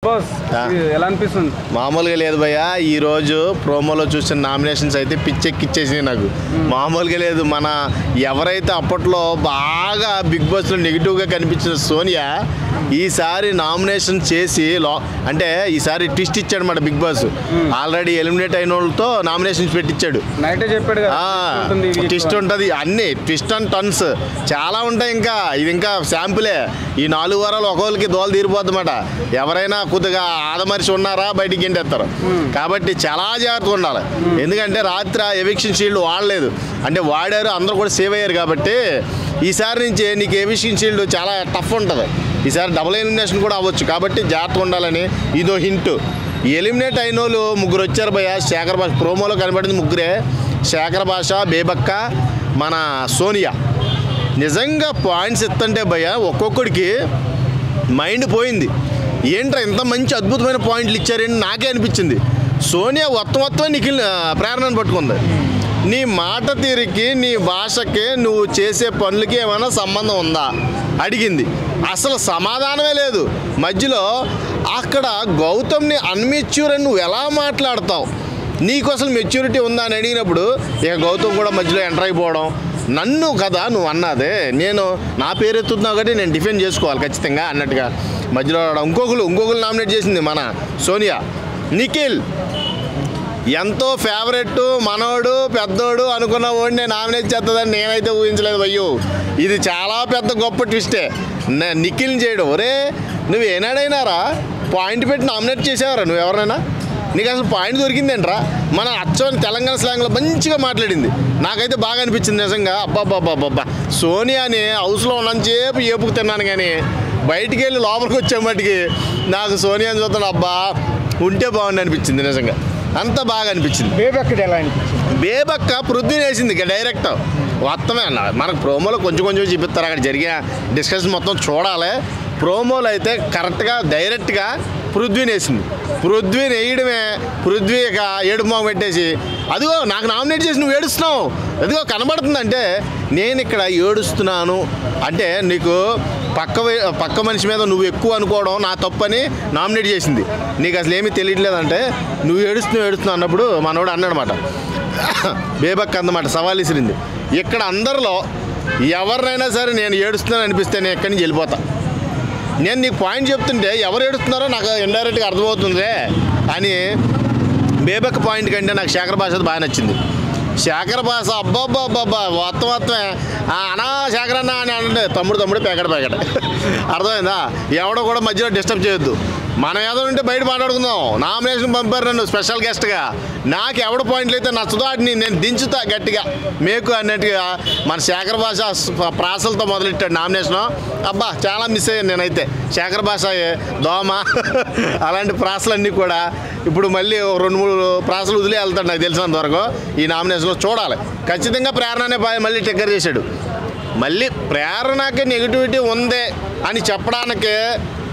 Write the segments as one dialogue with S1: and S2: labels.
S1: Boss ఎలా అనిపిస్తుంది?
S2: మామూలుగా లేదు భయ్య. ఈరోజు ప్రోమోలో చూసిన నామినేషన్స్ అయితే పిచ్చెక్కిచ్చేసినాయి నాకు. మామూలుగా లేదు. మన ఎవరైతే అప్పట్లో బాగా బిగ్ బాస్లో నెగిటివ్గా కనిపించిన సోనియా ఈసారి నామినేషన్ చేసి అంటే ఈసారి ట్విస్ట్ ఇచ్చాడు మాట బిగ్ బాస్. ఆల్రెడీ ఎలిమినేట్ అయిన వాళ్ళతో నామినేషన్స్ పెట్టించాడు.
S1: నైటే చెప్పాడు
S2: ట్విస్ట్ ఉంటుంది, అన్ని ట్విస్ట్ అండ్ టర్న్స్ చాలా ఉంటాయి. ఇంకా ఇది ఇంకా శాంపులే. ఈ 4 వారాలు ఒక్కొక్కరికి దోలు తీరిపోద్ది మాట. ఎవరైనా కొద్దిగా ఆదమరిచి ఉన్నారా బయటికి ఎంటేస్తారు. కాబట్టి చాలా జాగ్రత్తగా ఉండాలి. ఎందుకంటే రాత్రి ఎవిక్షన్ షీల్డ్ వాడలేదు, అంటే వాడారు, అందరూ కూడా సేవ్ అయ్యారు. కాబట్టి ఈసారి నుంచి నీకు ఎవిక్షన్ షీల్డ్ చాలా టఫ్ ఉంటుంది. ఈసారి డబుల్ ఎలిమినేషన్ కూడా అవ్వచ్చు. కాబట్టి జాగ్రత్తగా ఉండాలని ఇదో హింట్. ఎలిమినేట్ అయిన వాళ్ళు 3 వచ్చారు భయ్య. శేఖర్ భాష ప్రోమోలో కనబడింది 3. శేఖర్ భాష, బేబక్క, మన సోనియా. నిజంగా పాయింట్స్ ఎత్తంటే భయ్య ఒక్కొక్కడికి మైండ్ పోయింది. ఏంట్రా ఇంత మంచి అద్భుతమైన పాయింట్లు ఇచ్చారని నాకే అనిపించింది. సోనియా మొత్తం నిఖిల్ ప్రేరణను పట్టుకుంది. నీ మాట తీరికి, నీ భాషకి, నువ్వు చేసే పనులకి ఏమైనా సంబంధం ఉందా అడిగింది. అసలు సమాధానమే లేదు. మధ్యలో అక్కడ గౌతమ్ని అన్మెచ్యూర్ అని నువ్వు ఎలా మాట్లాడతావు, నీకు అసలు మెచ్యూరిటీ ఉందా అని అడిగినప్పుడు ఇక గౌతమ్ కూడా మధ్యలో ఎంటర్ అయిపోవడం. నన్ను కదా నువ్వు అన్నదే, నేను నా పేరు ఎత్తుతున్నావు కాబట్టి నేను డిఫెండ్ చేసుకోవాలి ఖచ్చితంగా అన్నట్టుగా మధ్యలో ఇంకొకరు నామినేట్ చేసింది మన సోనియా. నిఖిల్ ఎంతో ఫేవరెట్, మనోడు, పెద్దోడు అనుకున్న వాడిని నామినేట్ చేస్తుందని నేనైతే ఊహించలేదు భయ్యో. ఇది చాలా పెద్ద గొప్ప ట్విస్టే నిఖిల్ని చేయడం. ఒరే నువ్వు ఏనాడైనారా పాయింట్ పెట్టి నామినేట్ చేసేవారా నువ్వు ఎవరైనా? నీకు అసలు పాయింట్ దొరికిందేంట్రా? మన అచ్చని తెలంగాణ స్లాంగ్లో మంచిగా మాట్లాడింది. నాకైతే బాగా అనిపించింది నిజంగా. అబ్బాబ్బాబ్బా సోనియాని హౌస్లో ఉన్నంతసేపు ఏపుకు తిన్నాను, కానీ బయటికి వెళ్ళి లోపలికి వచ్చే మట్టికి నాకు సోనియాని చూస్తాను అబ్బా ఉంటే బాగుండి అనిపించింది. నిజంగా అంత బాగా అనిపించింది. బేబక్క పృథ్వీని వేసింది డైరెక్ట్. మొత్తమే అన్న మనకు ప్రోమోలో కొంచెం చూపిస్తారు. అక్కడ జరిగిన డిస్కషన్ మొత్తం చూడాలి. ప్రోమోలో అయితే కరెక్ట్గా డైరెక్ట్గా పృథ్వీని వేసింది. పృథ్వీని వేయడమే, పృథ్వీ ఇక ఏడుపు మొహం పెట్టేసి అదిగో నాకు నామినేట్ చేసి నువ్వు ఏడుస్తున్నావు అదిగో కనబడుతుందంటే నేను ఇక్కడ ఏడుస్తున్నాను అంటే నీకు పక్క మనిషి మీద నువ్వు ఎక్కువ అనుకోవడం నా తప్పని నామినేట్ చేసింది. నీకు అసలు ఏమీ తెలియట్లేదంటే నువ్వు ఏడుస్తున్నావు అన్నప్పుడు మనోడు అన్నాడనమాట. బేబక్క అన్నమాట సవాల్ ఇసిరింది. ఇక్కడ అందరిలో ఎవరినైనా సరే నేను ఏడుస్తున్నాను అనిపిస్తే నేను ఎక్కడి నుంచి వెళ్ళిపోతా. నేను నీకు పాయింట్ చెప్తుంటే ఎవరు ఏడుస్తున్నారో నాకు ఇండైరెక్ట్గా అర్థమవుతుంది అని బేబక్క పాయింట్ కంటే నాకు శేఖర్ భాష బాగా నచ్చింది. శేఖర్ భాష అబ్బాబ్బాబ్బా మొత్తమే అనా శేఖర్ అన్న అని అంటే తమ్ముడు పేకడ అర్థమైందా? ఎవడో కూడా మధ్యలో డిస్టర్బ్ చేయొద్దు. మనం ఏదో ఉంటే బయట మాట్లాడుకుందాం. నామినేషన్ పంపారు నన్ను స్పెషల్ గెస్ట్గా. నాకు ఎవడ పాయింట్లు అయితే నచ్చదో వాటిని నేను దించుతా గట్టిగా మేకు అన్నట్టుగా మన శేఖర్ భాష ప్రాసలతో మొదలెట్టాడు నామినేషను. అబ్బా చాలా మిస్ అయ్యాను నేనైతే. శేఖర్ భాష దోమ అలాంటి ప్రాసలన్నీ కూడా ఇప్పుడు మళ్ళీ 2-3 ప్రాసలు వదిలే వెళ్తాడు నాకు తెలిసినంత వరకు. ఈ నామినేషన్లో చూడాలి. ఖచ్చితంగా ప్రేరణనే మళ్ళీ ట్రిగ్గర్ చేశాడు. మళ్ళీ ప్రేరణకి నెగిటివిటీ ఉందే అని చెప్పడానికి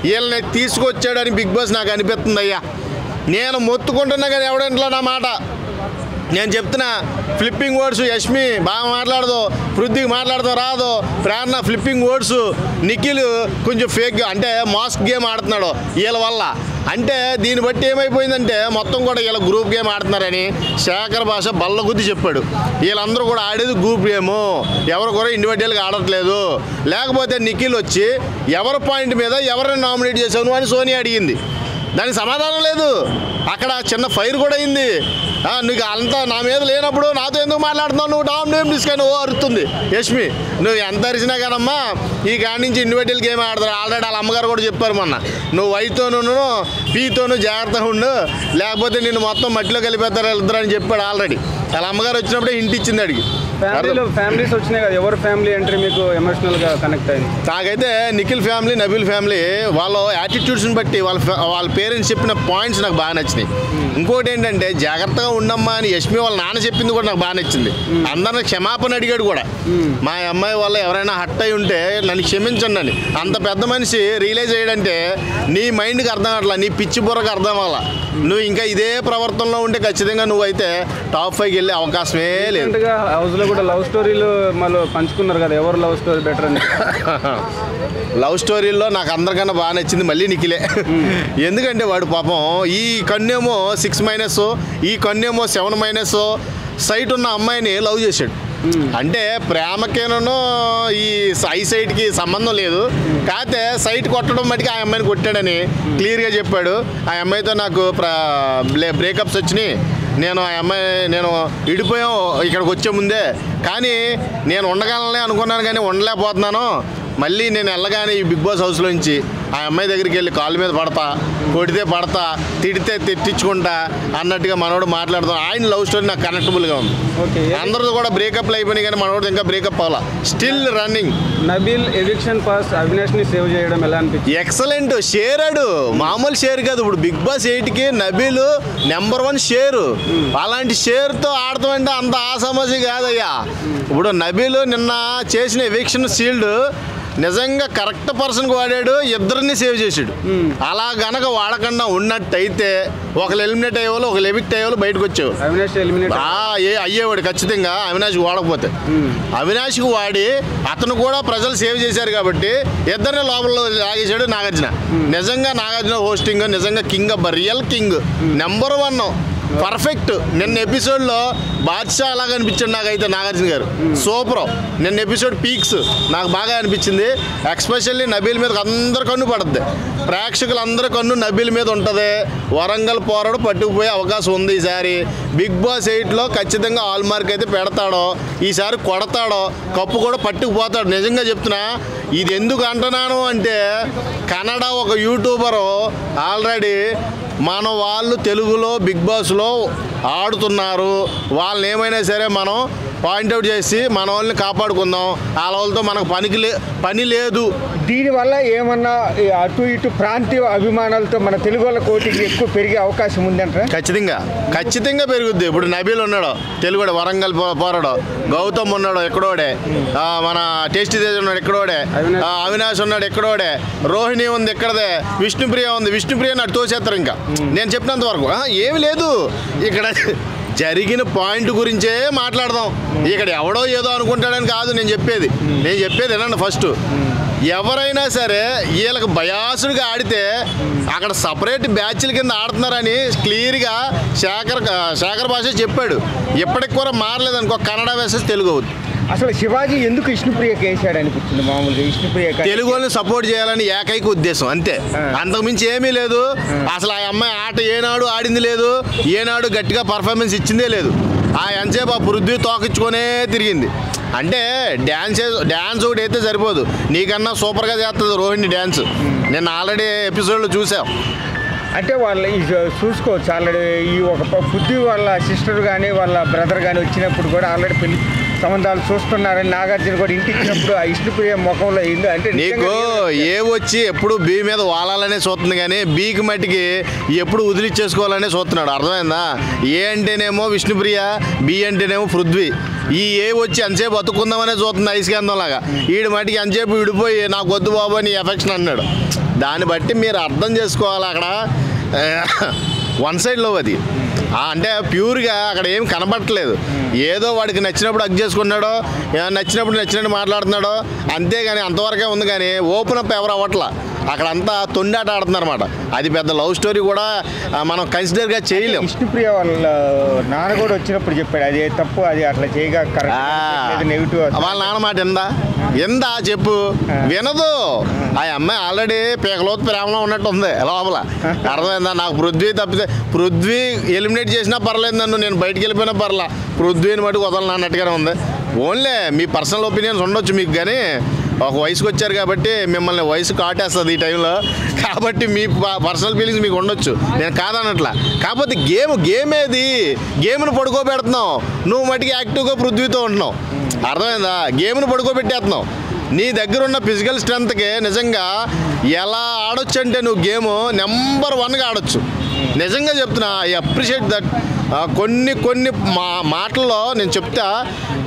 S2: వీళ్ళని తీసుకొచ్చాడని బిగ్ బాస్ నాకు అనిపిస్తుంది అయ్యా. నేను మొత్తుకుంటున్నా కానీ ఎవడంట్లో నా మాట నేను చెప్తున్నా. ఫ్లిప్పింగ్ వర్డ్స్ యష్మి బాగా మాట్లాడదు, పృథ్వీకి మాట్లాడతాం రాదు, ప్రేరణ ఫ్లిప్పింగ్ వర్డ్స్, నిఖిల్ కొంచెం ఫేక్ అంటే మాస్క్ గేమ్ ఆడుతున్నాడు వీళ్ళ వల్ల. అంటే దీన్ని బట్టి ఏమైపోయిందంటే మొత్తం కూడా వీళ్ళ గ్రూప్ గేమ్ ఆడుతున్నారని శేఖర్ భాష బల్లగుద్ది చెప్పాడు. వీళ్ళందరూ కూడా ఆడేది గ్రూప్ గేము, ఎవరు కూడా ఇండివిజువల్గా ఆడట్లేదు. లేకపోతే నిఖిల్ వచ్చి ఎవరి పాయింట్ మీద ఎవరిని నామినేట్ చేసావు అని సోనియా అడిగింది. దానికి సమాధానం లేదు. అక్కడ చిన్న ఫైర్ కూడా అయింది. నీకు అంతా నా మీద లేనప్పుడు నాతో ఎందుకు మాట్లాడుతున్నావు, నువ్వు డామినేట్ తీసుకొని అరుతుంది యష్మి. నువ్వు ఎంత అరిచినా కానమ్మా ఈ కాడి నుంచి ఇండివిజువల్ గేమ్ ఆడతారు. ఆల్రెడీ వాళ్ళ అమ్మగారు కూడా చెప్పారు మొన్న, నువ్వు వైతోనూ పీతోనూ జాగ్రత్తగా ఉండు లేకపోతే నిన్ను మొత్తం మట్టిలో కలిపేస్తారు ఇద్దరు అని చెప్పాడు ఆల్రెడీ. వాళ్ళ అమ్మగారు వచ్చినప్పుడే ఇంటి ఇచ్చింది అడిగి.
S1: ఫ్యామిలీస్ వచ్చినాయి కదా, ఎవరు ఫ్యామిలీ ఎంట్రీ మీకు ఎమోషనల్గా కనెక్ట్ అయింది?
S2: నాకైతే నిఖిల్ ఫ్యామిలీ, నబీల్ ఫ్యామిలీ వాళ్ళ యాటిట్యూడ్స్ని బట్టి వాళ్ళ పేరెంట్స్ చెప్పిన పాయింట్స్ నాకు బాగా నచ్చినాయి. ఇంకోటి ఏంటంటే జాగ్రత్తగా ఉండమ్మా అని యష్మి వాళ్ళ నాన్న చెప్పింది కూడా నాకు బాగా నచ్చింది. అందరిని క్షమాపణ అడిగాడు కూడా. మా అమ్మాయి వల్ల ఎవరైనా హట్ అయి ఉంటే నన్ను క్షమించండి అని. అంత పెద్ద మనిషి రియలైజ్ అయ్యాడంటే నీ మైండ్కి అర్థం అట్లా, నీ పిచ్చి బుర్రకు అర్థం అవ్వాల. నువ్వు ఇంకా ఇదే ప్రవర్తనలో ఉంటే ఖచ్చితంగా నువ్వుైతే టాప్ 5కి వెళ్ళే అవకాశమే లేదు.
S1: హౌస్లో కూడా లవ్ స్టోరీలు మళ్ళీ పంచుకున్నారు కదా, ఎవరు లవ్ స్టోరీ బెటర్ అని?
S2: లవ్ స్టోరీల్లో నాకు అందరికన్నా బాగా నచ్చింది మళ్ళీ నిఖిలే. ఎందుకంటే వాడు పాపం ఈ కన్నేమో 6- ఈ కన్నేమో 7- సైట్ ఉన్న అమ్మాయిని లవ్ చేశాడు. అంటే ప్రేమకేనో ఈ ఐసైట్కి సంబంధం లేదు, కాకపోతే సైట్ కొట్టడం మటుకు ఆ అమ్మాయిని కొట్టాడని క్లియర్గా చెప్పాడు. ఆ అమ్మాయితో నాకు బ్రేకప్స్ వచ్చినాయి, నేను విడిపోయాం ఇక్కడికి వచ్చే ముందే, కానీ నేను ఉండగలనే అనుకున్నాను కానీ ఉండలేకపోతున్నాను. మళ్ళీ నేను వెళ్ళగానే ఈ బిగ్ బాస్ హౌస్లోంచి ఆ అమ్మాయి దగ్గరికి వెళ్ళి కాళ్ళ మీద పడతా, కొడితే పడతా, తిడితే తిట్టించుకుంటా అన్నట్టుగా మనోడు మాట్లాడుతాం. ఆయన లవ్ స్టోరీ నాకు కనెక్టబుల్గా ఉంది. అందరూ కూడా బ్రేకప్లు అయిపోయినాయి కానీ మనోడు ఇంకా బ్రేకప్ అవ్వాలా, still running.
S1: Nabeel eviction pass అవినాష్ని సేవ్ చేయడం ఎలా అనిపించింది?
S2: ఎక్సలెంట్ షేరాడు, మామూలు షేర్ కాదు. ఇప్పుడు బిగ్ బాస్ 8కి నబీల్ నెంబర్ 1 షేరు. అలాంటి షేర్తో ఆడతాం అంటే అంత ఆసమసి కాదయ్యా. ఇప్పుడు నబీల్ నిన్న చేసిన ఎవిక్షన్ షీల్డ్ నిజంగా కరెక్ట్ పర్సన్కి వాడాడు, ఇద్దరిని సేవ్ చేసాడు. అలా గనక వాడకుండా ఉన్నట్టయితే ఒకరు ఎలిమినేట్ అయ్యేవాళ్ళు, ఒకరు ఎవిక్ట్ అయ్యేవాళ్ళు, బయటకు వచ్చేవాళ్ళు.
S1: అవినాష్ ఎలిమినేట్
S2: అయ్యేవాడు ఖచ్చితంగా అవినాష్కి వాడకపోతే. అవినాష్కి వాడి అతను కూడా ప్రజలు సేవ్ చేశారు కాబట్టి ఇద్దరిని లోపల లాగేశాడు నాగార్జున. నిజంగా నాగార్జున హోస్టింగ్ నిజంగా కింగ్ అబ్బా, రియల్ కింగ్, నెంబర్ 1 పర్ఫెక్ట్. నిన్న ఎపిసోడ్లో బాద్షా అలాగా అనిపించాడు నాకైతే నాగార్జున గారు, సూపర్. నిన్న ఎపిసోడ్ పీక్స్ నాకు బాగా అనిపించింది. ఎక్స్పెషల్లీ నబీల్ మీద అందరి కన్ను పడుద్ది, ప్రేక్షకులందరి కన్ను నబీల్ మీద ఉంటుంది. వరంగల్ పోరాడు పట్టుకుపోయే అవకాశం ఉంది ఈసారి. బిగ్ బాస్ 8లో ఖచ్చితంగా ఆల్ మార్క్ అయితే పెడతాడో, ఈసారి కొడతాడో, కప్పు కూడా పట్టుకుపోతాడు. నిజంగా చెప్తున్నా. ఇది ఎందుకు అంటున్నాను అంటే కన్నడ ఒక యూట్యూబరు ఆల్రెడీ మన వాళ్ళు తెలుగులో బిగ్ బాస్లో ఆడుతున్నారు, వాళ్ళని ఏమైనా సరే మనం పాయింట్అవుట్ చేసి మన వాళ్ళని కాపాడుకుందాం, వాళ్ళతో మనకు పని లేదు.
S3: దీనివల్ల ఏమన్నా అటు ఇటు ప్రాంతీయ అభిమానాలతో మన తెలుగు వాళ్ళ కోటికి ఎక్కువ పెరిగే అవకాశం ఉందంటారా?
S2: ఖచ్చితంగా పెరుగుద్ది. ఇప్పుడు నబీల్ ఉన్నాడు తెలుగుడే, వరంగల్ పోరాడు. గౌతమ్ ఉన్నాడు ఎక్కడోడే, మన టేస్టీ తేజ్ ఉన్నాడు ఎక్కడోడే, అవినాష్ ఉన్నాడు ఎక్కడోడే, రోహిణి ఉంది ఎక్కడదే, విష్ణుప్రియ ఉంది. విష్ణుప్రియ నాడు తోసేస్తారు. ఇంకా నేను చెప్పినంత వరకు ఏమి లేదు. ఇక్కడ జరిగిన పాయింట్ గురించే మాట్లాడదాం. ఇక్కడ ఎవడో ఏదో అనుకుంటాడని కాదు నేను చెప్పేది ఏనండి. ఫస్ట్ ఎవరైనా సరే వీళ్ళకి బయాసుడిగా ఆడితే అక్కడ సపరేట్ బ్యాచ్ల కింద ఆడుతున్నారని క్లియర్గా శేఖర్ భాష చెప్పాడు. ఇప్పటికి కూడా మారలేదనుకో, కన్నడ వర్సెస్ తెలుగు అవుతుంది.
S3: అసలు శివాజీ ఎందుకు విష్ణుప్రియకి వేసాడు అనిపించింది? మామూలుగా విష్ణుప్రియ
S2: తెలుగు వాళ్ళని సపోర్ట్ చేయాలని ఏకైక ఉద్దేశం, అంతే. అంతకుమించి ఏమీ లేదు. అసలు ఆ అమ్మాయి ఆట ఏనాడు ఆడింది లేదు, ఏనాడు గట్టిగా పర్ఫార్మెన్స్ ఇచ్చిందే లేదు. ఆ ఎంతసేపు ఆ పృథ్వీ తోకించుకొనే తిరిగింది. అంటే డ్యాన్స్ ఒకటి అయితే సరిపోదు, నీకన్నా సూపర్గా చేస్తుంది రోహిణి డ్యాన్స్. నేను ఆల్రెడీ ఎపిసోడ్లో చూసాం.
S3: అంటే వాళ్ళ చూసుకోవచ్చు ఆల్రెడీ ఈ ఒక పృథ్వీ వాళ్ళ సిస్టర్ కానీ వాళ్ళ బ్రదర్ కానీ వచ్చినప్పుడు కూడా ఆల్రెడీ పెళ్లి సంబంధాలు చూస్తున్నారని నాగార్జున కూడా ఇంటికి ఇచ్చినప్పుడు ఆ విష్ణుప్రియ ముఖంలో అయింది. అంటే
S2: నీకు ఏ వచ్చి ఎప్పుడు బి మీద వాలాలనే చూస్తుంది కానీ బీకి మట్టికి ఎప్పుడు వదిలిచ్చేసుకోవాలనే చూస్తున్నాడు. అర్థమైందా? ఏ అంటేనేమో విష్ణుప్రియ, బి అంటేనేమో పృథ్వీ. ఈ ఏ వచ్చి అంతసేపు బతుకుందామనే చూస్తుంది ఐస్కాంతం లాగా. ఈడు మట్టికి అంతసేపు విడిపోయి నాకు వద్దు బాబు అని ఎఫెక్షన్ అన్నాడు. దాన్ని బట్టి మీరు అర్థం చేసుకోవాలి. అక్కడ వన్ సైడ్ లవ్ అది. అంటే ప్యూర్గా అక్కడ ఏం కనబట్టలేదు. ఏదో వాడికి నచ్చినప్పుడు హగ్ చేసుకున్నాడో, నచ్చినట్టు మాట్లాడుతున్నాడో, అంతేగాని అంతవరకే ఉంది. కానీ ఓపెన్ అప్ ఎవరు అవ్వట్లా. అక్కడంతా తొండాట ఆడుతున్నారన్నమాట. అది పెద్ద లవ్ స్టోరీ కూడా మనం కన్సిడర్గా చేయలేం.
S3: విష్ణుప్రియ వాళ్ళ నాన్న కూడా వచ్చినప్పుడు చెప్పాడు అది తప్పు, అది అట్లా చేయగా నెగిటివ్.
S2: వాళ్ళ నాన్న మాట ఎందా చెప్పు, వినదు. ఆ అమ్మాయి ఆల్రెడీ పీకలోతు ప్రేమలో ఉన్నట్టు ఉంది లోపల. అర్థమైందా? నాకు పృథ్వీ తప్పితే, పృథ్వీ ఎలిమినేట్ చేసినా పర్లేదు, నన్ను నేను బయటికి వెళ్ళిపోయినా పర్లా, పృథ్వీని మటుకు వదలను అన్నట్టుగానే ఉంది. ఓన్లీ మీ పర్సనల్ ఒపీనియన్స్ ఉండొచ్చు మీకు, కానీ ఒక వయసుకు వచ్చారు కాబట్టి మిమ్మల్ని వయసు కాటేస్తుంది ఈ టైంలో. కాబట్టి మీ పర్సనల్ ఫీలింగ్స్ మీకు ఉండొచ్చు, నేను కాదన్నట్లా. కాకపోతే గేమ్ ఏది, గేమ్ను పడుకోబెడుతున్నావు. నువ్వు మటుకి యాక్టివ్గా పృథ్వీతో ఉంటున్నావు. అర్థమైందా? గేమ్ను పడుకోబెట్టేస్తున్నావు. నీ దగ్గర ఉన్న ఫిజికల్ స్ట్రెంత్కి నిజంగా ఎలా ఆడొచ్చు అంటే నువ్వు గేమ్ నెంబర్ 1గా ఆడొచ్చు. నిజంగా చెప్తున్నా, ఐ అప్రిషియేట్ దట్. కొన్ని మాటల్లో నేను చెప్తా,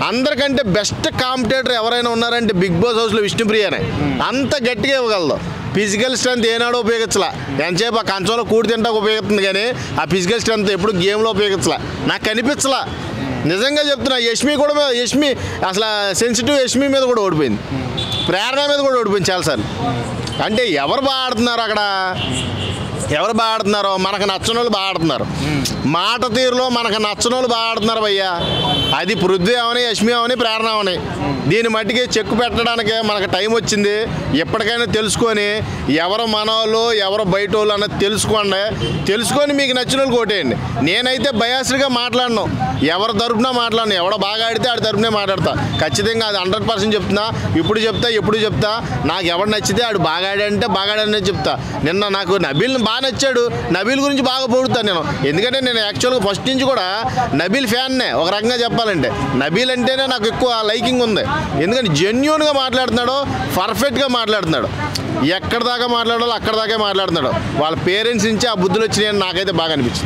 S2: అందరికంటే బెస్ట్ కాంపిటేటర్ ఎవరైనా ఉన్నారంటే బిగ్ బాస్ హౌస్లో విష్ణుప్రియనే. అంత గట్టిగా ఇవ్వగలదు. ఫిజికల్ స్ట్రెంత్ ఏనాడో ఉపయోగించలా. ఎంతసేపు ఆ కంచంలో కూడి తింటాకు ఉపయోగిస్తుంది, కానీ ఆ ఫిజికల్ స్ట్రెంత్ ఎప్పుడు గేమ్లో ఉపయోగించలా. నాకు కనిపించలా. నిజంగా చెప్తున్నా. యష్మి అసలు సెన్సిటివ్ యష్మి మీద కూడా ఓడిపోయింది, ప్రేరణ మీద కూడా ఓడిపోయింది చాలాసార్లు. అంటే ఎవరు బాగా ఆడుతున్నారు అక్కడ, ఎవరు బాగా ఆడుతున్నారో మనకు నచ్చని వాళ్ళు బాగా ఆడుతున్నారు. మాట తీరులో మనకు నచ్చని వాళ్ళు బాగా ఆడుతున్నారు భయ్యా. అది పృథ్వీ అవని, యష్మి అవని, ప్రేరణ అవని. దీని మట్టికి చెక్కు పెట్టడానికి మనకు టైం వచ్చింది. ఎప్పటికైనా తెలుసుకొని ఎవరు మనోళ్ళు ఎవరు బయట వాళ్ళు అన్నది తెలుసుకొని మీకు నచ్చిన వాళ్ళు కొట్టేయండి. నేనైతే బయాస్డ్గా మాట్లాడను, ఎవరి తరపున మాట్లాడను. ఎవడో బాగా ఆడితే ఆడి తరపునే మాట్లాడతా. ఖచ్చితంగా అది 100% చెప్తున్నా. ఎప్పుడు చెప్తా నాకు ఎవడు నచ్చితే ఆడు బాగా ఆడంటే బాగా ఆడనే చెప్తా. నిన్న నాకు నబీల్ బాగా నచ్చాడు, నబీల్ గురించి బాగా పొగుడుతాను నేను. ఎందుకంటే నేను యాక్చువల్గా ఫస్ట్ నుంచి కూడా నబీల్ ఫ్యాన్నే ఒక రకంగా చెప్పాలంటే. నబీల్ అంటేనే నాకు ఎక్కువ లైకింగ్ ఉంది. ఎందుకంటే జెన్యూన్గా మాట్లాడుతున్నాడు, పర్ఫెక్ట్గా మాట్లాడుతున్నాడు. ఎక్కడ దాకా మాట్లాడాలో అక్కడ దాకా మాట్లాడుతున్నాడు. వాళ్ళ పేరెంట్స్ నుంచి ఆ బుద్ధులు వచ్చినాయని నాకైతే బాగా అనిపించింది.